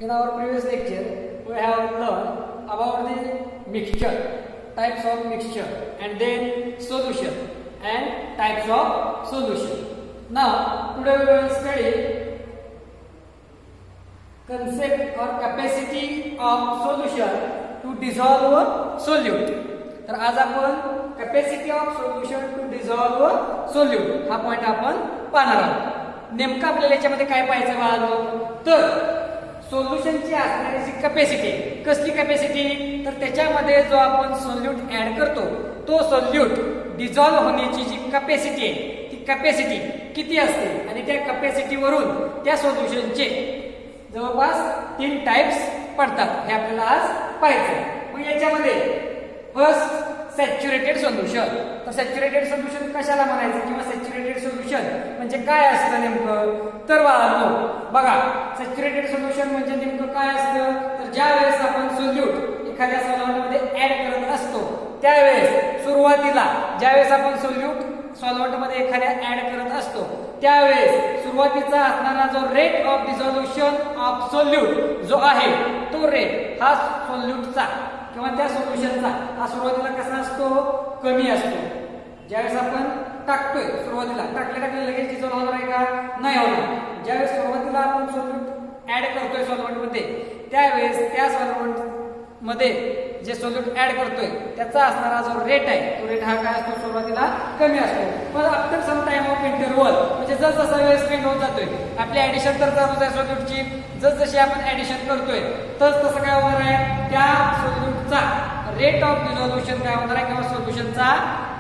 In our previous lecture, we have learned about the mixture, types of mixture, and then solution and types of solution. Now, today we will study concept or capacity of solution to dissolve a solute. तर आज आपण capacity of solution to dissolve solute हा point आपण पाहणार आहोत. नेमकं आपल्याला याच्यामध्ये काय पाहायचं बाळांनो, तर सोल्युशनची असणारी जी कॅपॅसिटी, कसली कॅपॅसिटी, तर त्याच्यामध्ये जो आपण सोल्यूट ऍड करतो तो सोल्यूट डिझॉल्व होण्याची जी कॅपॅसिटी आहे ती कॅपॅसिटी किती असते आणि त्या कॅपॅसिटीवरून त्या सोल्युशनचे जवळपास 3 टाइप्स पडतात हे आपल्याला आज पाहायचं. मग याच्यामध्ये फर्स्ट सॅच्युरेटेड सोल्युशन. तर सॅच्युरेटेड सोल्युशन कशाला म्हणायचं किंवा सॅच्युरेटेड सोल्युशन म्हणजे काय असतं नेमकं, तर बघा सॅच्युरेटेड सोल्युशन म्हणजे नेमकं काय असतं, तर ज्या वेळेस आपण सोल्यूट एखाद्या सॉल्व्हंटमध्ये ऍड करत असतो त्यावेळेस सुरुवातीला ज्यावेळेस आपण सोल्यूट सॉल्व्हंटमध्ये एखाद्या ऍड करत असतो त्यावेळेस सुरुवातीचा असणारा जो रेट ऑफ डिझॉल्युशन ऑफ सोल्यूट जो आहे तो रेट हा सोल्यूटचा किंवा त्या सोल्युशनचा हा सुरुवातीला कसा असतो, कमी असतो. ज्यावेळेस आपण टाकतोय सुरुवातीला टाकल्या लगेच डिझॉल्व होणार आहे का, नाही होणार. ज्यावेळेस सुरुवातीला आपण सोल्यूट ऍड करतोय सॉल्व्हंटमध्ये त्यावेळेस त्या सॉल्व्हंट मध्ये जे सोल्यूट ऍड करतोय त्याचा असणारा जो रेट आहे तो रेट हा काय असतो, सुरुवातीला कमी असतो. पण after some time of interval म्हणजे जसजसा वेळ स्पेंड होत जातोय आपली ऍडिशन तर चालूच आहे सोल्यूटची, जसजशी आपण ऍडिशन करतोय तसं काय होणार आहे, त्या सोल्यूटचा रेट ऑफ डिझॉल्युशन काय होणार आहे किंवा सोल्युशनचा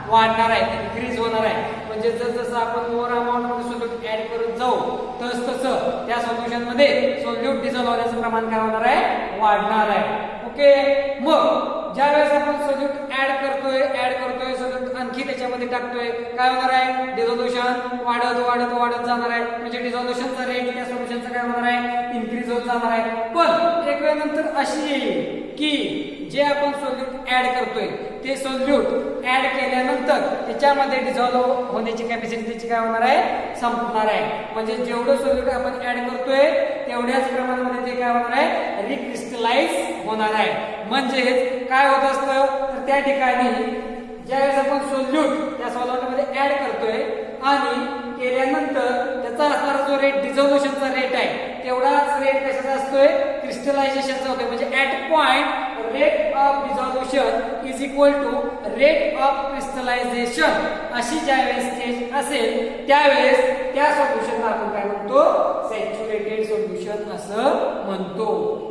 वाढणार आहे, इन्क्रीज होणार आहे. म्हणजे जसजसं आपण मोर अमाऊंट मध्ये सोल्यूट ऍड करत जाऊ तसं त्या सोल्युशन मध्ये सोल्यूट डिझॉल्व होण्याचं प्रमाण काय होणार आहे, वाढणार आहे. ओके. मग ज्यावेळेस आपण सोल्यूट ऍड करतोय सोल्यूट आणखी त्याच्यामध्ये टाकतोय काय होणार आहे, डिझॉल्युशन वाढत जाणार आहे. म्हणजे डिझॉल्युशनचा रेट त्या सोल्युशनचा काय होणार आहे, इन्क्रीज होत जाणार आहे. पण एक वेळ नंतर अशी येईल की जे आपण सोल्यूट ऍड करतोय ते सोल्यूट ऍड केल्यानंतर त्याच्यामध्ये डिझॉल्व होण्याची कॅपॅसिटी त्याची काय होणार आहे, संपणार आहे. म्हणजे जेवढं सोल्यूट आपण ऍड करतोय तेवढ्याच प्रमाणामध्ये ते काय होणार आहे, रिक्रिस्टलाइज होणार आहे. म्हणजेच काय होत असतं, तर त्या ठिकाणी ज्यावेळेस आपण सोल्यूट त्या सॉल्व्हंटमध्ये ऍड करतोय आणि केल्यानंतर त्याचा असणारा जो रेट डिझॉल्युशनचा रेट आहे तेवढाच रेट कशाचा असतोय, क्रिस्टलायझेशनचा होतोय. म्हणजे at point rate of dissolution is equal to rate of crystallization अशी ज्यावेळेस स्टेज असेल त्यावेळेस त्या सोल्युशनला आपण काय म्हणतो, सॅच्युरेटेड सोल्युशन असं म्हणतो.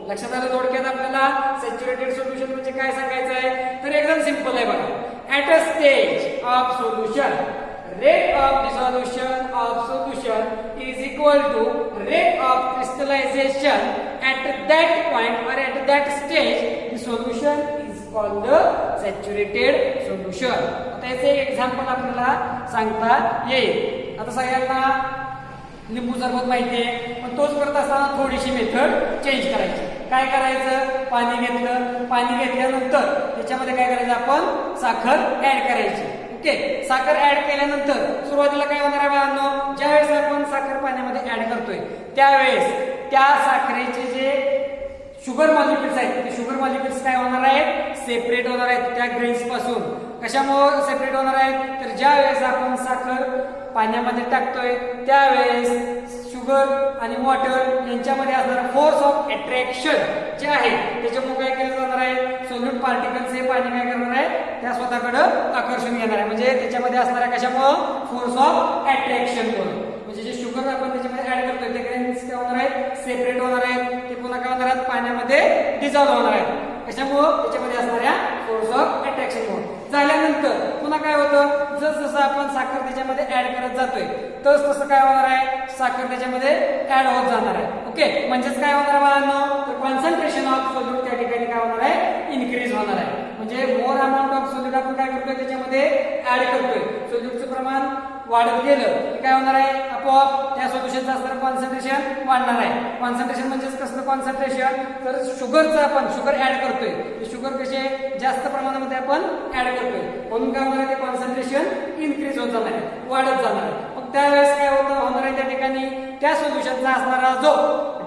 लक्षात आलं थोडक्यात आपल्याला सॅच्युरेटेड सोल्युशन म्हणजे काय सांगायचं आहे, तर एकदम सिंपल आहे बघा. At a stage of solution rate of dissolution of solution is equal to rate of crystallization at that point or at that stage the solution is called the saturated solution. आता याचे example आपल्याला सांगता येईल. आता सगळ्यांना लिंबू सरबत माहिती आहे, पण तोच करत असताना थोडीशी मेथड चेंज करायची. काय करायचं, पाणी घेतल्यानंतर त्याच्यामध्ये काय करायचं, आपण साखर ऍड करायची. ओके. साखर ऍड केल्यानंतर सुरुवातीला काय होणार आहे बाळांनो, ज्यावेळेस आपण साखर पाण्यामध्ये ऍड करतोय त्यावेळेस त्या साखरेचे जे शुगर मॉलिक्युल्स आहेत ते शुगर मॉलिक्युल्स काय होणार आहेत, सेपरेट होणार आहेत त्या ग्रेन्स पासून. कशामुळे सेपरेट होणार आहेत, तर ज्या वेळेस आपण साखर पाण्यामध्ये टाकतोय त्यावेळेस शुगर आणि वॉटर यांच्यामध्ये असणारा फोर्स ऑफ अट्रॅक्शन जे आहे त्याच्यामुळे काय केलं जाणार आहे, सोल्यूट पार्टिकल्स हे पाणी काय करणार आहे, त्या स्वतःकडे आकर्षण घेणार आहे. म्हणजे त्याच्यामध्ये असणाऱ्या कशामुळे, फोर्स ऑफ अट्रॅक्शन करून. म्हणजे जे शुगर आपण त्याच्यामध्ये ऍड करतोय ते ग्रेन्स काय होणार आहेत, सेपरेट होणार आहेत. ते पुन्हा काय होणार आहेत, पाण्यामध्ये डिझॉल्व होणार आहेत. कशामुळे, त्याच्यामध्ये असणाऱ्या फोर्स ऑफ अट्रॅक्शनमुळे. झाल्यानंतर पुन्हा काय होतं, जसं आपण साखर त्याच्यामध्ये ऍड करत जातोय तसं काय होणार आहे, साखर त्याच्यामध्ये ऍड होत जाणार आहे. ओके. म्हणजेच काय होणार आहे बाळांनो, तर कॉन्सन्ट्रेशन ऑफ सोल्यूट त्या ठिकाणी काय होणार आहे, इन्क्रीज होणार आहे. म्हणजे मोर अमाऊंट ऑफ सोल्यूट आपण काय करतोय त्याच्यामध्ये ऍड करतोय, सोल्यूटचं प्रमाण वाढत गेलं की काय होणार आहे, आपोआप त्या सोल्युशनचं असणारं कॉन्सन्ट्रेशन वाढणार आहे. कॉन्सन्ट्रेशन म्हणजेच कसलं कॉन्सन्ट्रेशन, तर शुगरचं आपण शुगर ऍड करतोय, शुगर कसे जास्त प्रमाणामध्ये आपण ऍड करतोय म्हणून काय होणार आहे, ते कॉन्सन्ट्रेशन इन्क्रीज होत जाणार आहे, वाढत जाणार आहे. मग त्यावेळेस काय होणार आहे, त्या ठिकाणी त्या सोल्युशनचा असणारा जो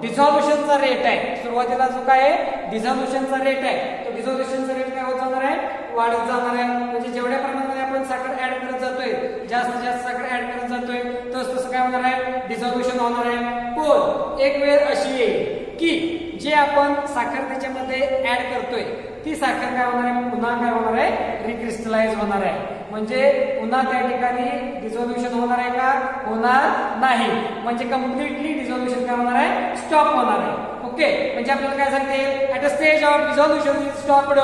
डिझॉल्युशनचा रेट आहे, सुरुवातीला जो काय आहे डिझॉल्युशनचा रेट आहे, तो डिझॉल्युशनचा रेट काय होत जाणार आहे, वाढत जाणार आहे. म्हणजे जेवढ्या प्रमाणामध्ये आपण साखर ऍड करत जातोय, जास्तीत जास्त साखर ऍड करत जातोय, तसं काय होणार आहे, डिझॉल्युशन होणार आहे. पण एक वेळ अशी येईल की जे आपण साखर त्याच्यामध्ये ऍड करतोय ती साखर काय होणार आहे, पुन्हा काय होणार आहे, रिक्रिस्टलाइज होणार आहे. म्हणजे पुन्हा त्या ठिकाणी डिझॉल्युशन होणार आहे का, होणार नाही. म्हणजे कम्प्लिटली डिझॉल्युशन काय होणार आहे, स्टॉप होणार आहे. ओके, म्हणजे आपल्याला काय सांगते, at a stage of dissolution is stopped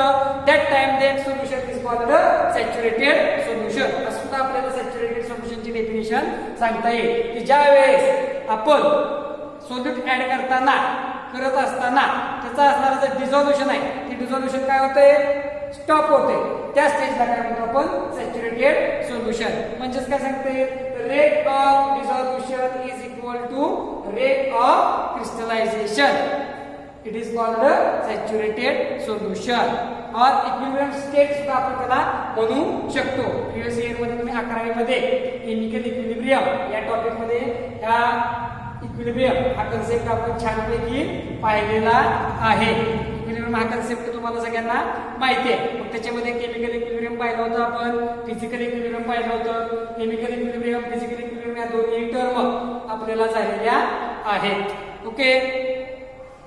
that time that solution is called saturated solution. असं सुद्धा आपल्याला सॅच्युरेटेड सोल्युशनची डेफिनेशन सांगता येईल की ज्या वेळेस आपण सोल्यूट ऍड करत असताना त्याचा असणारा जे डिझॉल्युशन आहे ते डिझॉल्युशन काय होतंय, स्टॉप होते. त्या स्टेजला काय म्हणतो आपण, सॅच्युरेटेड सोल्युशन. म्हणजेच काय सांगते, rate of dissolution is equal to rate of crystallization. It is called saturated solution और इक्विलिब्रियम स्टेट सुद्धा आपण त्याला म्हणू शकतो. प्रिव्हियस इयर मध्ये तुम्ही 11वी मध्ये केमिकल इक्विलिब्रियम या टॉपिक मध्ये या इक्विलिब्रियम हा कन्सेप्ट आपण छानपैकी पाहिलेला आहे. इक्विलिब्रियम हा कन्सेप्ट तुम्हाला सगळ्यांना माहिती आहे. मग त्याच्यामध्ये केमिकल इक्विलिब्रियम पाहिलं होतं आपण, फिजिकल इक्विलिब्रियम पाहिलं होतं. केमिकल इक्विलिब्रियम, फिजिकल इक्विलिब्रियम या दोन्ही टर्म आपल्याला झालेल्या आहेत. ओके,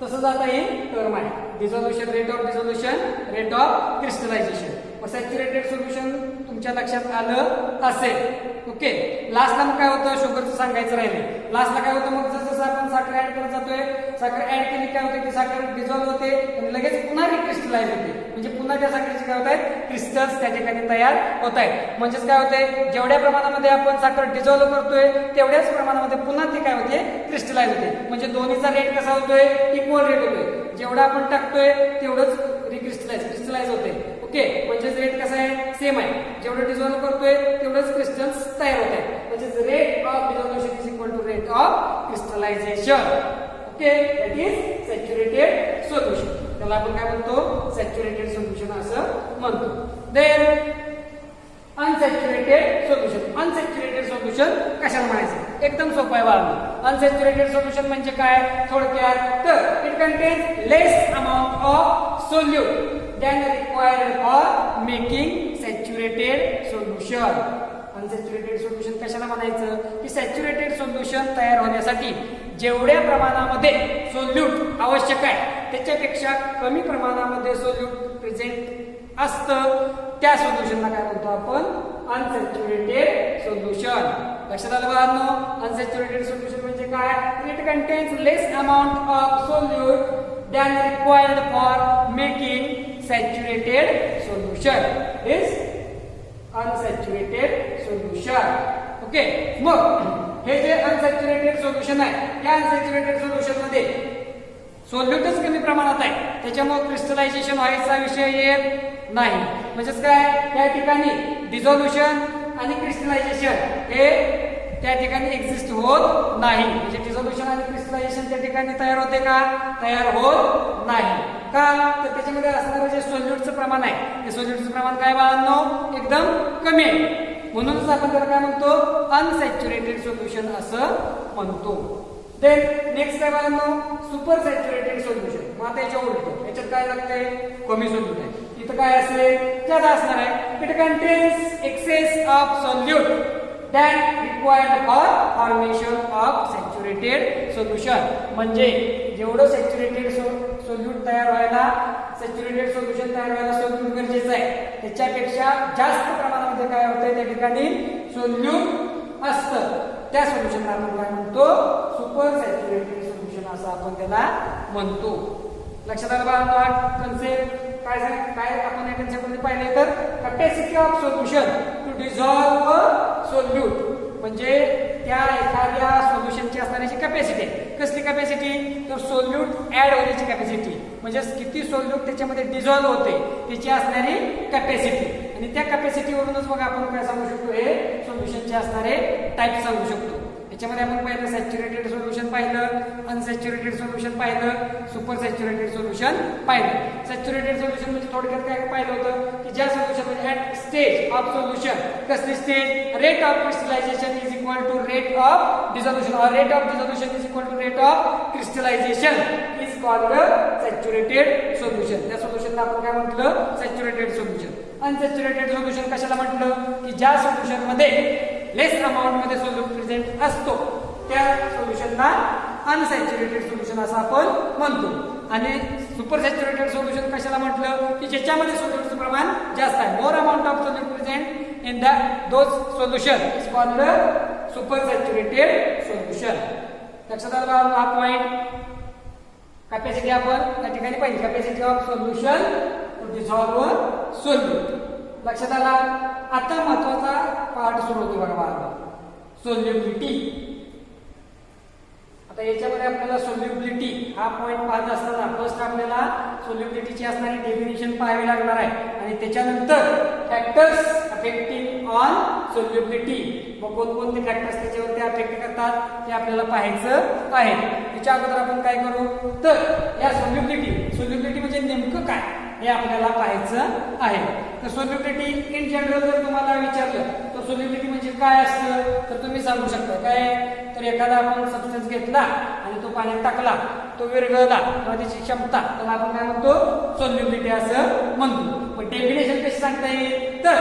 तसंच आता ही टर्म आहे dissolution, rate of dissolution, rate of crystallization. Saturated solution तुमच्या लक्षात आलं असेल. ओके, लास्टला मग काय होतं, शुगरचं सांगायचं राहिले. लास्टला काय होतं, मग जसं आपण साखर ऍड करत जातोय, साखर ऍड केली काय होते, की साखर डिझॉल्व्ह होते आणि लगेच पुन्हा रिक्रिस्टलाइज होते. म्हणजे पुन्हा त्या साखरेचे काय होत आहेत, क्रिस्टल्स त्या ठिकाणी तयार होत आहेत. म्हणजेच काय होते, जेवढ्या प्रमाणामध्ये आपण साखर डिझॉल्व्ह करतोय तेवढ्याच प्रमाणामध्ये पुन्हा ती काय होते, क्रिस्टलाइज होते. म्हणजे दोन्हीचा रेट कसा होतोय, इक्वल रेट होतोय. जेवढा आपण टाकतोय तेवढंच क्रिस्टलाइज होते. ओके, म्हणजे रेट कसा आहे, सेम आहे. जेवढं डिझॉल्व्ह करतोय तेवढंच क्रिस्टल्स तयार होत आहेत. म्हणजे rate of dissolution is equal to rate of crystallization. Okay, that is saturated solution. त्याला आपण काय म्हणतो, सॅच्युरेटेड सोल्युशन असं म्हणतो. Then unsaturated solution. Unsaturated solution कशाला म्हणायचं, एकदम सोपं आहे बाळांनो. अनसॅच्युरेटेड सोल्युशन म्हणजे काय, थोडक्यात तर it contains less amount of solute than required for making saturated solution. Unsaturated solution कशाला म्हणायचं, की सॅच्युरेटेड सोल्युशन तयार होण्यासाठी जेवढ्या प्रमाणामध्ये सोल्यूट आवश्यक आहे त्याच्यापेक्षा कमी प्रमाणामध्ये सोल्यूट प्रेझेंट असतं त्या सोल्युशनला काय म्हणतो आपण, अनसॅच्युरेटेड सोल्युशन. लक्षात आलं बाळांनो, अनसॅच्युरेटेड सोल्युशन म्हणजे काय, it contains less amount of solute than required for making saturated solution is unsaturated solution. Okay, मग हे जे अनसॅच्युरेटेड सोल्युशन आहे त्या अनसॅच्युरेटेड सोल्युशन मध्ये सोल्यूटच कमी प्रमाणात आहे, त्याच्यामुळे क्रिस्टलायझेशन व्हायचा विषय येत नाही. म्हणजेच काय, त्या ठिकाणी डिझॉल्युशन आणि क्रिस्टलायझेशन हे त्या ठिकाणी एक्झिस्ट होत नाही. म्हणजे डिझॉल्युशन आणि क्रिस्टलायझेशन त्या ठिकाणी तयार होते का, तयार होत नाही. का, तर त्याच्यामध्ये असणारं जे सोल्यूटचं प्रमाण आहे ते सोल्यूटचं प्रमाण काय बाळांनो, एकदम कमी आहे. म्हणूनच आपण त्याला काय म्हणतो, अनसॅच्युरेटेड सोल्युशन असं म्हणतो. देन नेक्स्ट काय बाळांनो, सुपर सॅच्युरेटेड सोल्युशन. मग आता याच्या उलट, याच्यात काय लागतंय, कमी सोल्यूट आहे. इथं काय असेल, जादा असणार आहे. It contains excess of solute that required for formation of saturated solution. म्हणजे जेवढं सॅच्युरेटेड सोल्यूट तयार व्हायला, सॅच्युरेटेड सोल्युशन तयार व्हायला सोल्यूट गरजेचं आहे त्याच्यापेक्षा जास्त प्रमाणामध्ये काय होतंय त्या ठिकाणी सोल्यूट असतं. त्या सोल्युशनला आपण काय म्हणतो, सुपर सॅच्युरेटेड सोल्युशन असं आपण त्याला म्हणतो. लक्षात आलं बाळांनो कन्सेप्ट काय आपण या कन्सेप्टमध्ये पाहिले तर capacity of solution to dissolve solute. म्हणजे त्या एखाद्या सोल्युशनची असणारी कॅपॅसिटी, कसली कॅपॅसिटी, तर सोल्यूट ऍड होण्याची कॅपॅसिटी. म्हणजे किती सोल्यूट त्याच्यामध्ये डिझॉल्व होते त्याची असणारी कॅपॅसिटी. आणि त्या कॅपॅसिटीवरूनच मग आपण काय सांगू शकतो, हे सोल्युशनचे असणारे टाईप सांगू शकतो. याच्यामध्ये आपण पाहिलं सॅच्युरेटेड सोल्युशन पाहिलं, अनसॅच्युरेटेड सोल्युशन पाहिलं, सुपर सॅच्युरेटेड सोल्युशन पाहिलं. सॅच्युरेटेड सोल्युशन म्हणजे थोडक्यात काय पाहिलं होतं, की ज्या सोल्युशन मध्ये ऍट स्टेज ऑफ सोल्युशन, कसली stage, rate of crystallization is equal to rate of dissolution, or rate of dissolution is equal to rate of crystallization is called saturated solution. त्या सोल्युशनला आपण काय म्हटलं? Saturated solution. अनसॅच्युरेटेड सोल्युशन कशाला म्हटलं? की ज्या solution मध्ये लेस अमाउंट मध्ये सोल्यूट प्रेझेंट असतो त्या सोल्युशनला अनसॅच्युरेटेड सोल्युशन असं आपण म्हणतो. आणि सुपर सॅच्युरेटेड सोल्युशन कशाला म्हटलं? की ज्याच्यामध्ये सोल्यूटचं प्रमाण जास्त आहे. More amount of solute present in those solution is called super saturated solution. लक्षात आला हा पॉइंट. कॅपॅसिटी आपण त्या ठिकाणी पाहिजे. Capacity of solution to dissolve solute. लक्षात आला. आता महत्वाचा पार्ट सुरू होतो बघा बाळा, सोल्युबिलिटी. आता याच्यामध्ये आपल्याला सोल्युबिलिटी हा पॉइंट पाहत असताना फर्स्ट आपल्याला सोल्युबिलिटीची असणारी डेफिनेशन पाहावी लागणार आहे आणि त्याच्यानंतर फॅक्टर्स अफेक्टिंग ऑन सोल्युबिलिटी. मग कोणकोणते फॅक्टर्स त्याच्यावरती अफेक्ट करतात ते आपल्याला पाहायचं आहे. त्याच्या अगोदर आपण काय करू तर या सोल्युबिलिटी म्हणजे नेमकं काय हे आपल्याला पाहायचं आहे. तर सोल्युबिलिटी इन जनरल जर तुम्हाला विचारलं तर सोल्युबिलिटी म्हणजे काय असतं तर तुम्ही सांगू शकता काय? तर एखादा आपण सबस्टन्स घेतला आणि तो पाण्यात टाकला, तो विरघळला किंवा त्याची क्षमता, त्याला आपण काय म्हणतो? सोल्युबिलिटी असं म्हणतो. पण डेफिनेशन कशी सांगता येईल तर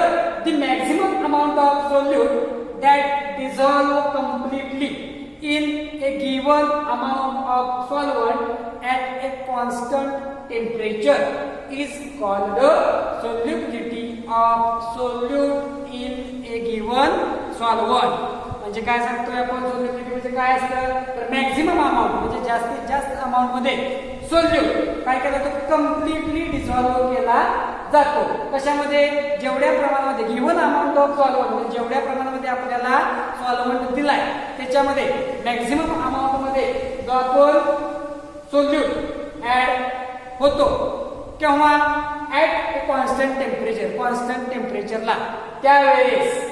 the maximum amount of solute that dissolve completely in a given amount of solvent at a constant temperature is called solubility of solute in a given solvent. म्हणजे काय सांगतोय आपण? सोल्युबिलिटी म्हणजे काय असतं तर मॅक्झिमम अमाउंट म्हणजे जास्तीत जास्त अमाउंट मध्ये सोल्यूट काय केला तर कम्प्लिटली डिसॉल्व्ह केला जातो. कशामध्ये? जेवढ्या प्रमाणामध्ये गिव्हन अमाउंट ऑफ सॉल्व्हंट म्हणजे जेवढ्या प्रमाणामध्ये आपल्याला सॉल्व्हंट दिलाय त्याच्यामध्ये मॅक्झिमम अमाउंट मध्ये जो आपण सोल्यूट ऍड होतो केव्हा? ऍट कॉन्स्टंट टेम्परेचरला त्यावेळेस.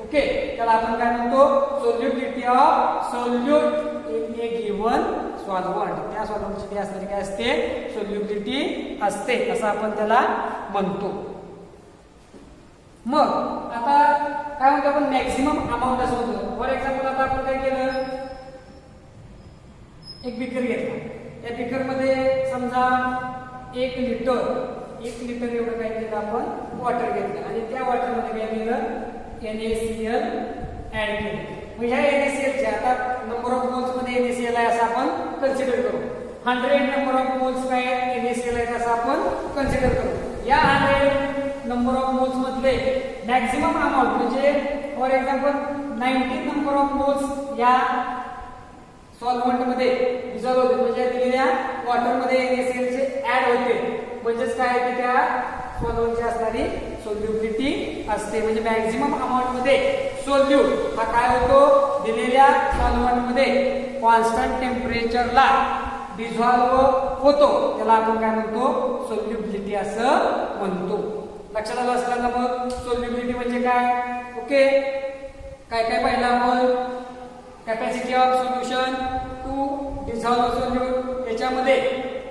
ओके, त्याला आपण काय म्हणतो? Solubility of solute in A given solvent. त्या सॉल्व्हंटची असणारी काय असते? सोल्युबिलिटी असते असं आपण त्याला म्हणतो. मग आता काय म्हणतो आपण? मॅक्झिमम अमाऊंट असं म्हणतो. फॉर एक्झाम्पल आता आपण काय केलं? एक बिकर घेतला. त्या बिकर मध्ये समजा 1 लिटर एवढं काय केलं आपण? वॉटर घेतलं आणि त्या वॉटर मध्ये काय केलं? NaCl ऍड केलं. मग ह्या NaCl चे आता नंबर ऑफ मोल्स मध्ये NaCl आहे असं आपण कन्सिडर करू. 100 नंबर ऑफ मोल्स काय NaCl आहे असं आपण कन्सिडर करू. या 100 नंबर ऑफ मोल्स मधले मॅक्झिमम अमाउंट म्हणजे for example 90 number of moles या सॉल्व्हंट मध्ये डिसॉल्व्ह होते म्हणजे दिलेल्या वॉटर मध्ये NaCl चे ऍड होते. म्हणजेच काय की त्या सॉल्व्हंटची असणारी सोल्युबिलिटी असते. म्हणजे मॅक्झिमम अमाउंट मध्ये सोल्यूट हा काय होतो? दिलेल्या सॉल्व्हंट मध्ये कॉन्स्टंट टेम्परेचरला डिसॉल्व्ह होतो. त्याला आपण काय म्हणतो? सोल्युबिलिटी असं म्हणतो. लक्षात आलं असेल ना? मग सोल्युबिलिटी म्हणजे काय? ओके, काय काय पाहिलं आपण? Capacity of solution to dissolve solute. याच्यामध्ये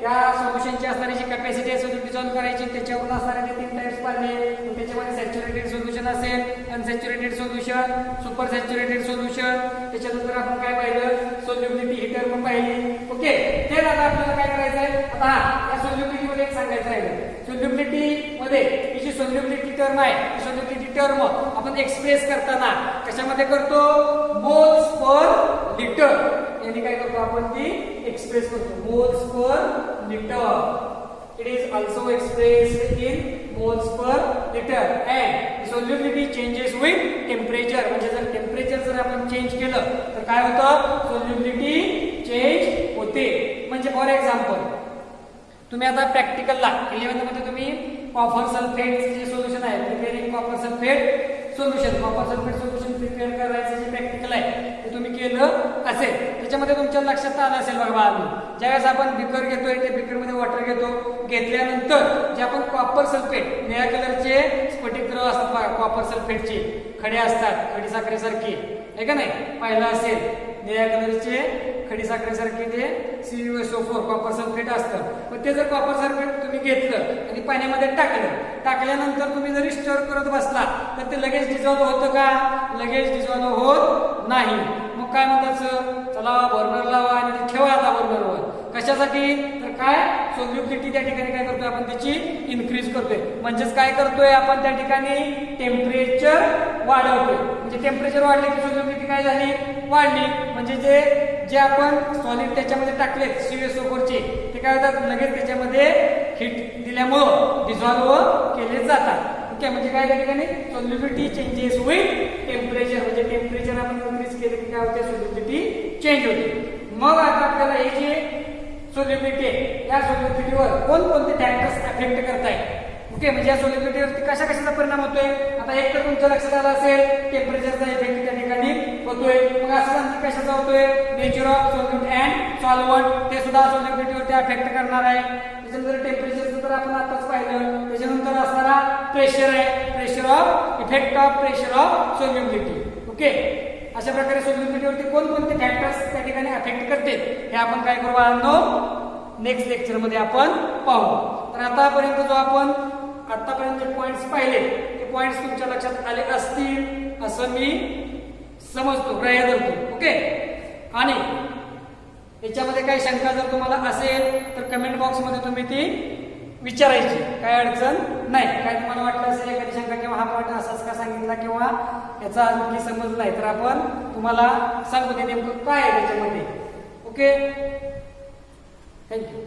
त्या सोल्युशनची असणारी जी कॅपॅसिटी आहे सोल्यूट डिसॉल्व्ह करायची त्याच्यावरून असणारे ते 3 टाइप्स पाहिले. त्याच्यामध्ये सॅच्युरेटेड सोल्युशन असेल, unsaturated solution, super saturated solution. त्याच्यानंतर आपण काय पाहिलं? सोल्युबिलिटी हीटर पण पाहिली. ओके, ते आता आपल्याला काय करायचं आहे? आता या सोल्युबिलिटी मध्ये एक सांगायचं आहे. सोल्युबिलिटी मध्ये ही जी सोल्युबिलिटी टर्म आहे, सोल्युबिलिटी टर्म आपण एक्सप्रेस करताना कशामध्ये करतो? मोल्स पर लिटर याने काय करतो आपण? ती एक्सप्रेस करतो moles per litre. It is also expressed in moles per liter and solubility changes with temperature. म्हणजे जर टेम्परेचर जर आपण चेंज केलं तर काय होतं? सोल्युबिलिटी चेंज होते. म्हणजे फॉर एक्झाम्पल तुम्ही आता प्रॅक्टिकलला 11th मध्ये तुम्ही कॉपर सल्फेट जे सोल्युशन आहे preparing copper sulphate solution prepare करायचं जे प्रॅक्टिकल आहे ते तुम्ही केलं असेल. त्याच्यामध्ये तुमच्या लक्षात आलं असेल बघा. ज्यावेळेस आपण बिकर घेतोय ते बिकर मध्ये वॉटर घेतो. घेतल्यानंतर जे आपण कॉपर सल्फेट निळ्या कलरचे स्फटिक द्रव असतात बघा, कॉपर सल्फेटचे खडे असतात, खडी साखरेसारखे आहे का नाही? पाहिलं असेल निळ्या कलरचे खडी साखरेसारखे ते CuSO4 कॉपर सल्फेट असतं. पण ते जर कॉपर सल्फेट तुम्ही घेतलं आणि पाण्यामध्ये टाकल्यानंतर तुम्ही जरी स्टर करत बसला तर ते लगेच डिझॉल्व्ह होतं का? लगेच डिझॉल्व्ह होत नाही. काय म्हणतात सर, चला बर्नर लावा आणि ते ठेवा आता बर्नरवर. कशासाठी, तर काय सोल्युबिलिटी त्या ठिकाणी काय करतोय आपण त्याची इन्क्रीज करतोय. म्हणजेच काय करतोय आपण त्या ठिकाणी टेम्परेचर वाढवतोय. म्हणजे टेम्परेचर वाढले की सोल्युबिलिटी काय झाली, वाढली. म्हणजे जे आपण सॉलिड त्याच्यामध्ये टाकले CuSO4चे ते काय होतात, लगेच त्याच्यामध्ये हीट दिल्यामुळं डिझॉल्व्ह केले जातात. ओके, म्हणजे काय त्या ठिकाणी सोल्युबिलिटी चेंजेस विथ टेम्परेचर. म्हणजे टेम्परेचर आपण इन्क्रीज केले की काय होते, सोल्युबिलिटी चेंज होते. मग आता आपल्याला हे जे सोल्युबिलिटी आहे या सोल्युबिलिटीवर कोणकोणते फॅक्टर्स अफेक्ट करतायत. ओके, म्हणजे या सोल्युबिलिटीवरती कशा कशाचा परिणाम होतोय. आता एक तर तुमच्या लक्षात आलं असेल टेम्परेचरचा इफेक्ट त्या ठिकाणी होतोय. मग असं आणखी कशाचा होतोय, नेचर ऑफ सोल्युट अँड सॉल्व्हंट ते सुद्धा सोल्युबिलिटीवरती अफेक्ट करणार आहे. त्याच्यानंतर टेम्परेचरचं तर आपण आताच पाहिलं. त्याच्यानंतर असणारा प्रेशर आहे, pressure of effect of pressure of solubility. Okay, अशा प्रकारे सोल्युबिलिटीवरती कोणकोणते फॅक्टर्स त्या ठिकाणी अफेक्ट करते हे आपण काय करू बाळांनो, नेक्स्ट लेक्चर मध्ये आपण पाहू. तर आतापर्यंत जो आपण आतापर्यंत जे पॉइंट्स पाहिले ते पॉइंट्स तुमच्या लक्षात आले असतील असं मी समजतो, ग्राह्य धरतो. ओके, आणि याच्यामध्ये काही शंका जर तुम्हाला असेल तर कमेंट बॉक्स मध्ये तुम्ही ती विचारायची, काय अडचण नाही. काय तुम्हाला वाटलं असेल एखादी शंका किंवा हा पॉइंट असाच का सांगितला किंवा याचा आणखी समज नाही तर आपण तुम्हाला सांगतो की नेमकं काय आहे त्याच्यामध्ये. Okay, thank you.